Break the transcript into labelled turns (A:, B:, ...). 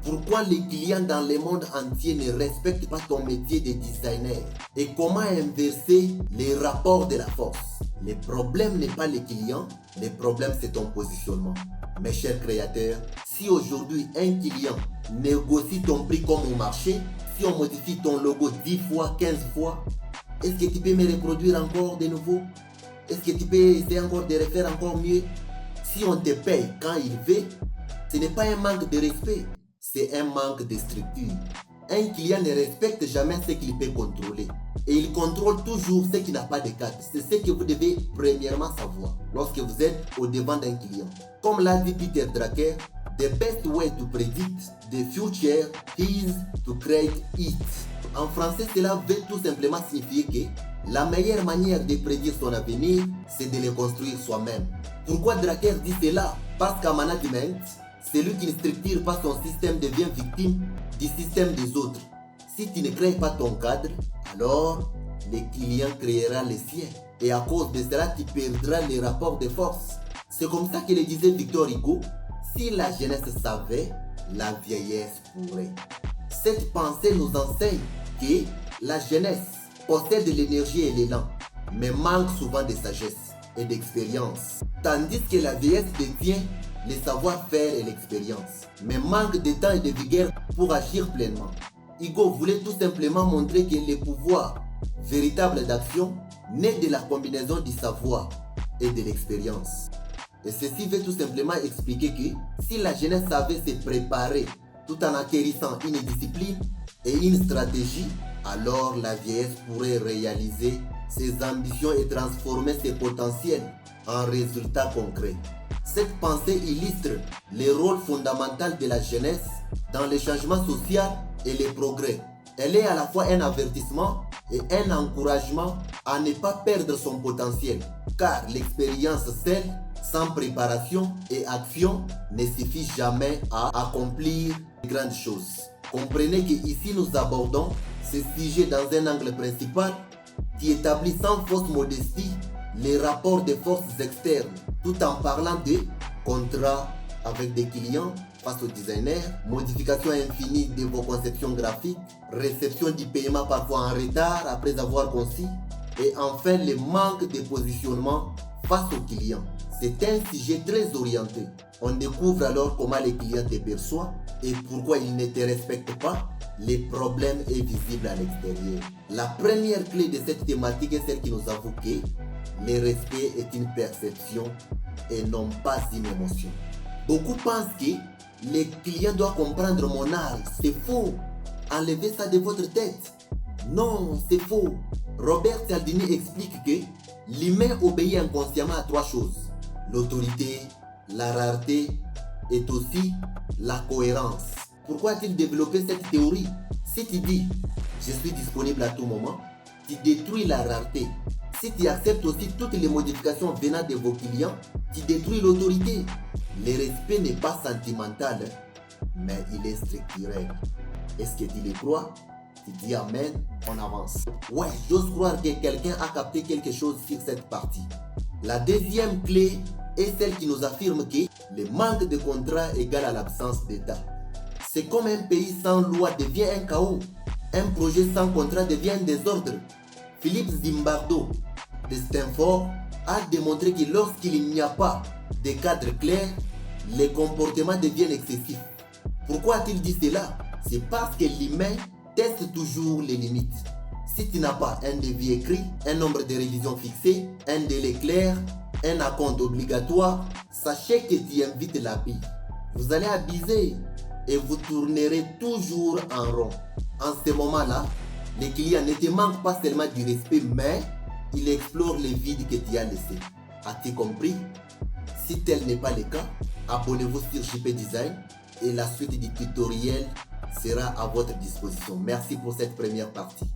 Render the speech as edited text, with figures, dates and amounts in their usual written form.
A: Pourquoi les clients dans le monde entier ne respectent pas ton métier de designer? Et comment inverser les rapports de la force? Le problème n'est pas les clients, le problème c'est ton positionnement. Mes chers créateurs, si aujourd'hui un client négocie ton prix comme au marché, si on modifie ton logo 10 fois, 15 fois, est-ce que tu peux me reproduire encore de nouveau? Est-ce que tu peux essayer encore de refaire encore mieux? Si on te paye quand il veut, ce n'est pas un manque de respect, c'est un manque de structure. Un client ne respecte jamais ce qu'il peut contrôler. Et il contrôle toujours ce qui n'a pas de cadre. C'est ce que vous devez premièrement savoir lorsque vous êtes au devant d'un client. Comme l'a dit Peter Drucker, the best way to predict the future is to create it. En français, cela veut tout simplement signifier que la meilleure manière de prédire son avenir, c'est de le construire soi-même. Pourquoi Drucker dit cela? Parce qu'en management, celui qui ne structure pas son système devient victime du système des autres. Si tu ne crées pas ton cadre, alors le client créera le sien. Et à cause de cela, tu perdras les rapports de force. C'est comme ça que le disait Victor Hugo, si la jeunesse savait, la vieillesse pourrait. Cette pensée nous enseigne que la jeunesse possède l'énergie et l'élan, mais manque souvent de sagesse et d'expérience. Tandis que la vieillesse détient le savoir-faire et l'expérience, mais manque de temps et de vigueur pour agir pleinement. Hugo voulait tout simplement montrer que le pouvoir véritable d'action naît de la combinaison du savoir et de l'expérience. Et ceci veut tout simplement expliquer que si la jeunesse savait se préparer tout en acquérissant une discipline et une stratégie, alors la vieillesse pourrait réaliser ses ambitions et transformer ses potentiels en résultats concrets. Cette pensée illustre le rôle fondamental de la jeunesse dans le changement social et le progrès. Elle est à la fois un avertissement et un encouragement à ne pas perdre son potentiel, car l'expérience seule, sans préparation et action, ne suffit jamais à accomplir de grandes choses. Comprenez qu'ici nous abordons ce sujet dans un angle principal qui établit sans fausse modestie les rapports de forces externes, tout en parlant de contrats avec des clients face aux designers, modification infinie de vos conceptions graphiques, réception du paiement parfois en retard après avoir conçu, et enfin le manque de positionnement face aux clients. C'est un sujet très orienté. On découvre alors comment les clients te perçoivent et pourquoi ils ne te respectent pas. Le problème est visible à l'extérieur. La première clé de cette thématique est celle qui nous avoue que le respect est une perception et non pas une émotion. Beaucoup pensent que les clients doivent comprendre mon art. C'est faux. Enlevez ça de votre tête. Non, c'est faux. Robert Cialdini explique que l'humain obéit inconsciemment à trois choses: l'autorité, la rareté et aussi la cohérence. Pourquoi a-t-il développé cette théorie? Si tu dis « je suis disponible à tout moment », tu détruis la rareté. Si tu acceptes aussi toutes les modifications venant de vos clients, tu détruis l'autorité. Le respect n'est pas sentimental, mais il est structurel. Est-ce que tu le crois? Tu dis amen, on avance. Ouais, j'ose croire que quelqu'un a capté quelque chose sur cette partie. La deuxième clé est celle qui nous affirme que le manque de contrat égale à l'absence d'État. C'est comme un pays sans loi devient un chaos. Un projet sans contrat devient un désordre. Philippe Zimbardo de Stanford a démontré que lorsqu'il n'y a pas de cadre clair, les comportements deviennent excessifs. Pourquoi a-t-il dit cela? C'est parce que l'humain teste toujours les limites. Si tu n'as pas un devis écrit, un nombre de révisions fixé, un délai clair, un acompte obligatoire, sachez que tu invites la bille. Vous allez abuser et vous tournerez toujours en rond. En ce moment-là, les clients ne te manquent pas seulement du respect, mais ils explorent les vides que tu as laissés. As-tu compris? Si tel n'est pas le cas, abonnez-vous sur JP Design et la suite du tutoriel sera à votre disposition. Merci pour cette première partie.